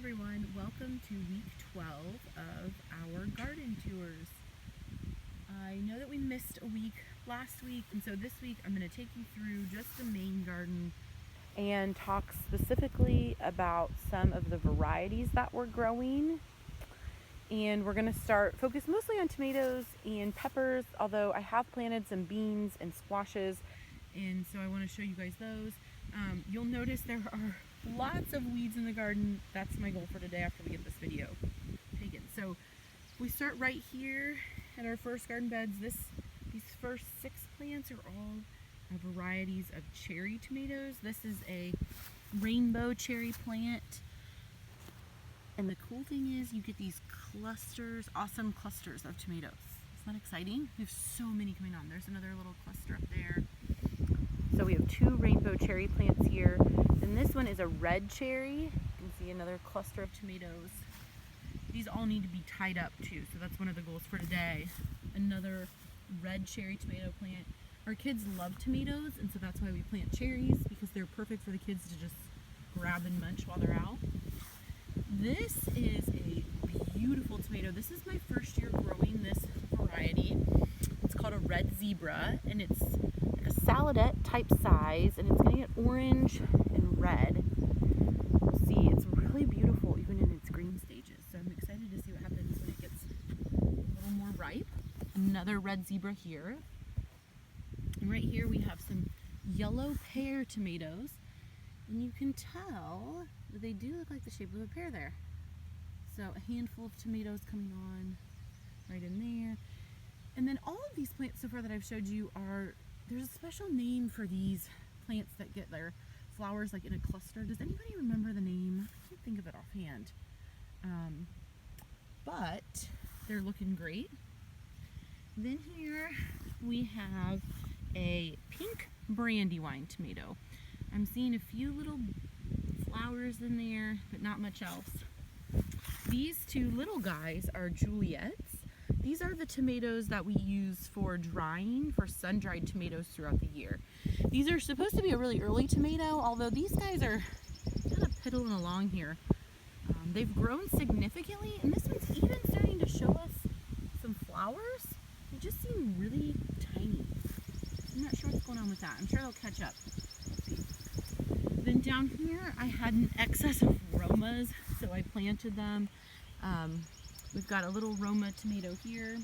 everyone, welcome to week 12 of our garden tours. I know that we missed a week last week, and so this week I'm going to take you through just the main garden and talk specifically about some of the varieties that we're growing. And we're going to focus mostly on tomatoes and peppers, although I have planted some beans and squashes, and so I want to show you guys those. You'll notice there are lots of weeds in the garden. That's my goal for today after we get this video taken. So we start right here at our first garden beds. These first 6 plants are all varieties of cherry tomatoes. This is a rainbow cherry plant. And the cool thing is you get these clusters, awesome clusters of tomatoes. Isn't that exciting? We have so many coming on. There's another little cluster up there. So we have 2 rainbow cherry plants here. And this one is a red cherry. You can see another cluster of tomatoes. These all need to be tied up too, so that's one of the goals for today. Another red cherry tomato plant. Our kids love tomatoes, and so that's why we plant cherries, because they're perfect for the kids to just grab and munch while they're out. This is a beautiful tomato. This is my first year growing this variety. It's called a red zebra, and it's like a saladette type size, and it's going to get orange and red. You'll see it's really beautiful even in its green stages. So I'm excited to see what happens when it gets a little more ripe. Another red zebra here. And right here we have some yellow pear tomatoes. And you can tell that they do look like the shape of a pear there. So a handful of tomatoes coming on right in there. And then all of these plants so far that I've showed you there's a special name for these plants that get their flowers like in a cluster. Does anybody remember the name? I can't think of it offhand. But they're looking great. Then here we have a pink brandywine tomato. I'm seeing a few little flowers in there, but not much else. These 2 little guys are Juliets. These are the tomatoes that we use for drying, for sun-dried tomatoes throughout the year. These are supposed to be a really early tomato, although these guys are kind of piddling along here. They've grown significantly, and this one's even starting to show us some flowers. They just seem really tiny. I'm not sure what's going on with that. I'm sure they'll catch up. Let's see. Then down here, I had an excess of Romas, so I planted them. We've got a little Roma tomato here,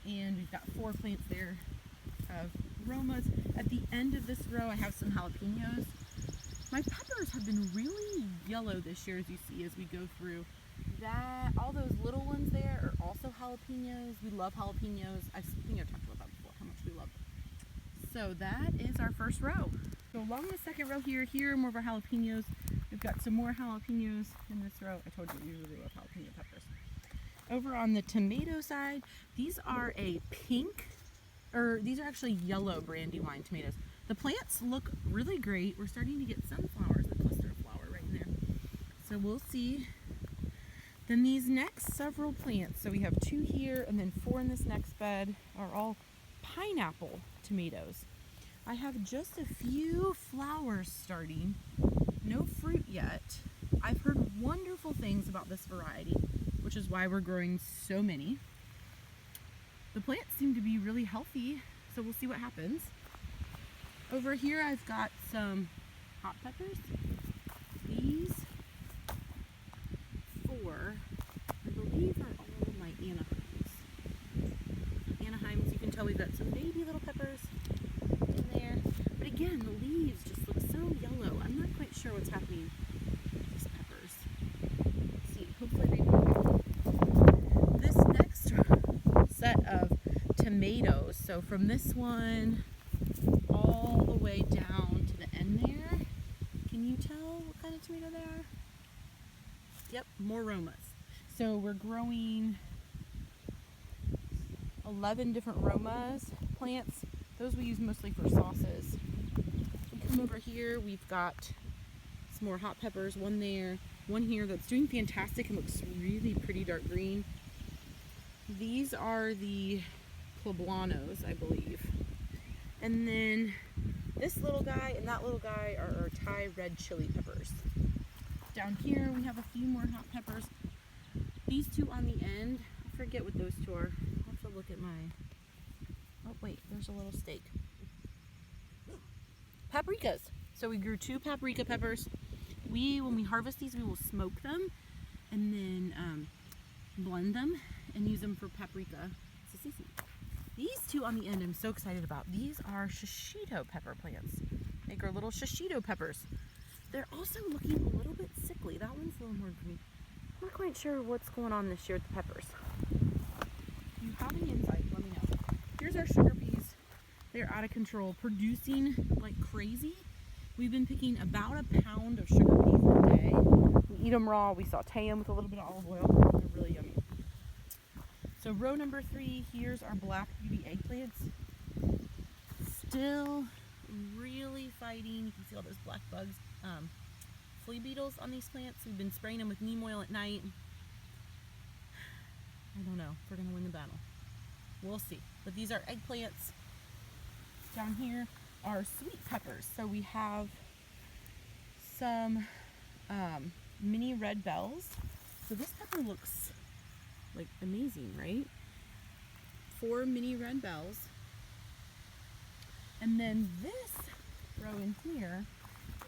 and we've got 4 plants there of Romas. At the end of this row, I have some jalapenos. My peppers have been really yellow this year, as you see, as we go through. All those little ones there are also jalapenos. We love jalapenos. I think I've talked about that before, how much we love them. So that is our first row. So along the second row here are more of our jalapenos. We've got some more jalapenos in this row. I told you we really love jalapeno peppers. Over on the tomato side, these are these are actually yellow brandywine tomatoes. The plants look really great. We're starting to get sunflowers, a cluster of flower right in there. So we'll see. Then these next several plants, so we have 2 here and then 4 in this next bed, are all pineapple tomatoes. I have just a few flowers starting, no fruit yet. I've heard wonderful things about this variety, which is why we're growing so many. The plants seem to be really healthy, so we'll see what happens. Over here I've got some hot peppers. These 4, I believe, are all my Anaheims. You can tell we've got some baby little peppers in there. But again, the leaves just look so yellow. I'm not quite sure what's happening with these peppers. Let's see, hopefully they will. This next set of tomatoes, so from this one all the way down to the end there, can you tell what kind of tomato they are? Yep, more Romas. So we're growing 11 different Romas plants. Those we use mostly for sauces. We come over here, we've got some more hot peppers, one there, one here that's doing fantastic and looks really pretty dark green. These are the poblanos, I believe. And then this little guy and that little guy are our Thai red chili peppers. Down here we have a few more hot peppers. These two on the end, I forget what those two are. I'll have to look at my, oh wait, there's a little stake. Paprikas. So we grew 2 paprika peppers. When we harvest these, we will smoke them and then blend them and use them for paprika. These two on the end I'm so excited about. These are shishito pepper plants. They grow little shishito peppers. They're also looking a little bit sickly. That one's a little more green. I'm not quite sure what's going on this year with the peppers. If you have any insight, let me know. Here's our sugar peas. They're out of control, producing like crazy. We've been picking about a pound of sugar peas a day. We eat them raw, we saute them with a little bit of olive oil. They're really yummy. So row number 3, here's our black beauty eggplants. Still really fighting. You can see all those black bugs, flea beetles on these plants. We've been spraying them with neem oil at night. I don't know if we're gonna win the battle. We'll see. But these are eggplants. Down here are sweet peppers. So we have some mini red bells. So this pepper looks like amazing, right? 4 mini red bells. And then this row in here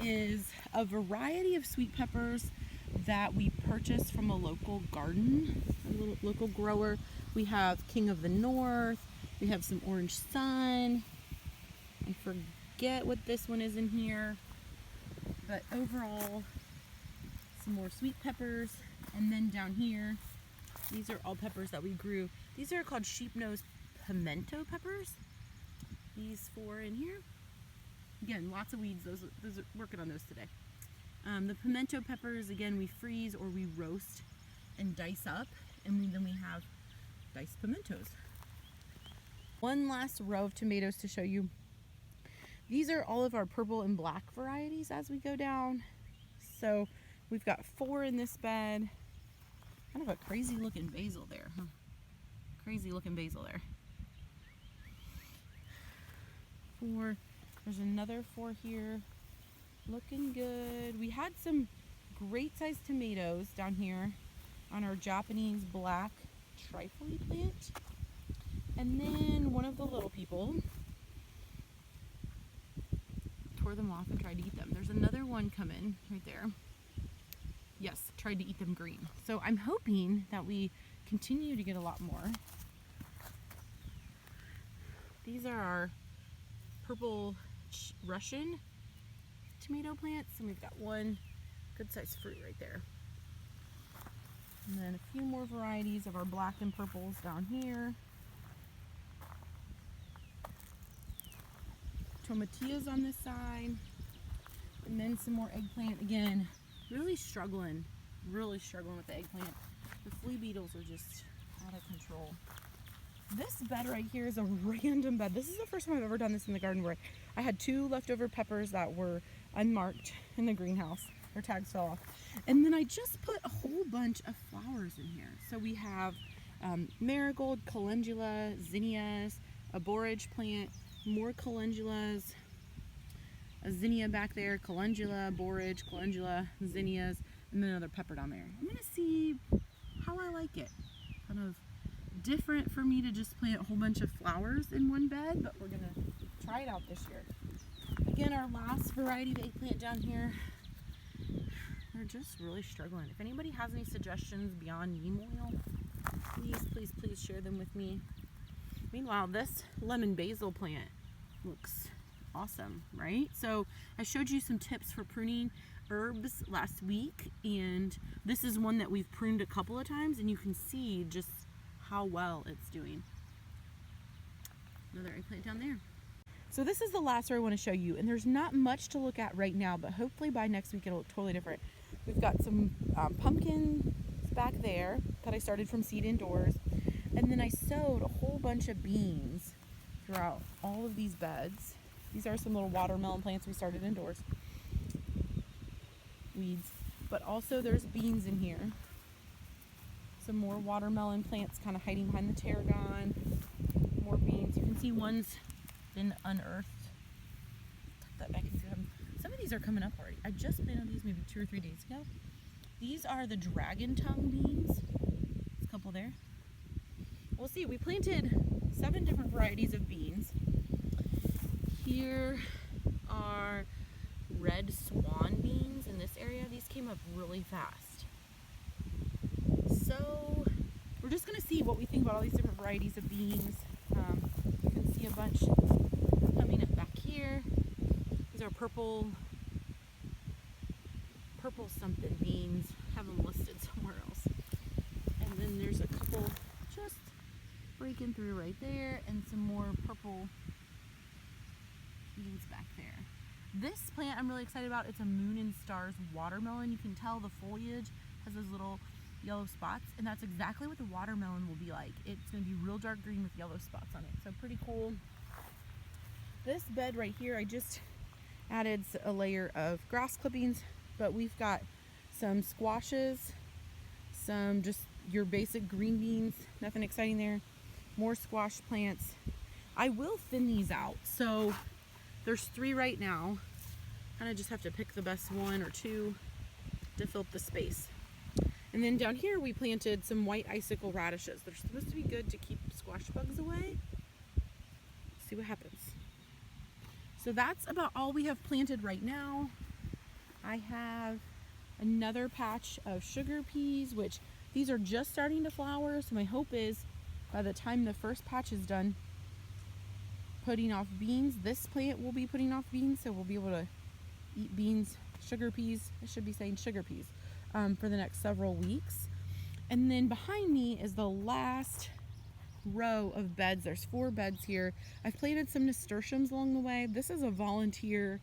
is a variety of sweet peppers that we purchased from a local garden, a local grower. We have King of the North. We have some Orange Sun. I forget what this one is in here. But overall, some more sweet peppers. And then down here, these are all peppers that we grew. These are called sheep nose pimento peppers. These 4 in here. Again, lots of weeds. Those are working on those today. The pimento peppers, again, we freeze or we roast and dice up, and then we have diced pimentos. One last row of tomatoes to show you. These are all of our purple and black varieties as we go down. So we've got 4 in this bed. Kind of a crazy looking basil there, huh? Crazy looking basil there. 4. There's another 4 here. Looking good. We had some great sized tomatoes down here on our Japanese black trifle plant. And then one of the little people tore them off and tried to eat them. There's another one coming right there. Yes, tried to eat them green. So I'm hoping that we continue to get a lot more. These are our purple Russian tomato plants, and we've got one good sized fruit right there. And then a few more varieties of our black and purples down here. Tomatillas on this side, and then some more eggplant. Again, really struggling with the eggplant. The flea beetles are just out of control. This bed right here is a random bed. This is the first time I've ever done this in the garden, where I had 2 leftover peppers that were unmarked in the greenhouse. Their tags fell off. And then I just put a whole bunch of flowers in here. So we have marigold, calendula, zinnias, a borage plant, more calendulas, a zinnia back there, calendula, borage, calendula, zinnias, and then another pepper down there. I'm gonna see how I like it. Kind of different for me to just plant a whole bunch of flowers in one bed, but we're gonna try it out this year. Again, our last variety of eggplant down here, they're just really struggling. If anybody has any suggestions beyond neem oil, please share them with me. Meanwhile, this lemon basil plant looks awesome, right? So I showed you some tips for pruning herbs last week, and this is one that we've pruned a couple of times, and you can see just how well it's doing. Another eggplant down there. So this is the last row I want to show you, and there's not much to look at right now, but hopefully by next week it'll look totally different. We've got some pumpkins back there that I started from seed indoors, and then I sowed a whole bunch of beans throughout all of these beds. These are some little watermelon plants we started indoors. Weeds. But also there's beans in here. Some more watermelon plants kind of hiding behind the tarragon. More beans. You can see one's been unearthed. Tuck that back into them. Some of these are coming up already. I just planted these maybe 2 or 3 days ago. These are the dragon tongue beans. There's a couple there. We'll see. We planted 7 different varieties of beans. Here are red swan beans in this area. These came up really fast. So we're just going to see what we think about all these different varieties of beans. You can see a bunch coming up back here. These are purple something beans. Have them listed somewhere else. And then there's a couple just breaking through right there, and some more purple beans back there. This plant I'm really excited about. It's a Moon and Stars watermelon. You can tell the foliage has those little yellow spots, and that's exactly what the watermelon will be like. It's going to be real dark green with yellow spots on it, so pretty cool. This bed right here, I just added a layer of grass clippings, but we've got some squashes, some just your basic green beans, nothing exciting there, more squash plants. I will thin these out, so there's 3 right now. Kind of just have to pick the best 1 or 2 to fill up the space. And then down here we planted some white icicle radishes. They're supposed to be good to keep squash bugs away. See what happens. So that's about all we have planted right now. I have another patch of sugar peas, which these are just starting to flower. So my hope is by the time the first patch is done putting off beans, this plant will be putting off beans. So we'll be able to eat beans, sugar peas, I should be saying sugar peas, for the next several weeks. And then behind me is the last row of beds. There's 4 beds here. I've planted some nasturtiums along the way. This is a volunteer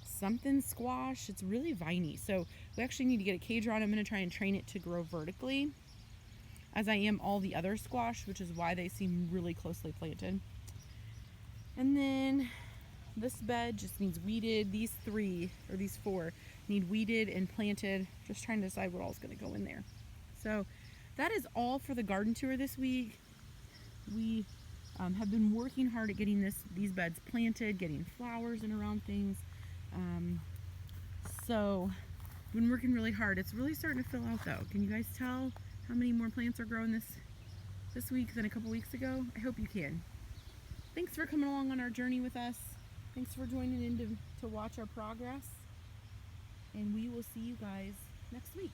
something squash. It's really viney, so we actually need to get a cage around it. I'm going to try and train it to grow vertically, as I am all the other squash, which is why they seem really closely planted. And then this bed just needs weeded. These 4 need weeded and planted. Just trying to decide what all is going to go in there. So that is all for the garden tour this week. We have been working hard at getting these beds planted, getting flowers in around things. So I've been working really hard. It's really starting to fill out though. Can you guys tell how many more plants are growing this week than a couple weeks ago? I hope you can. Thanks for coming along on our journey with us. Thanks for joining in to watch our progress. And we will see you guys next week.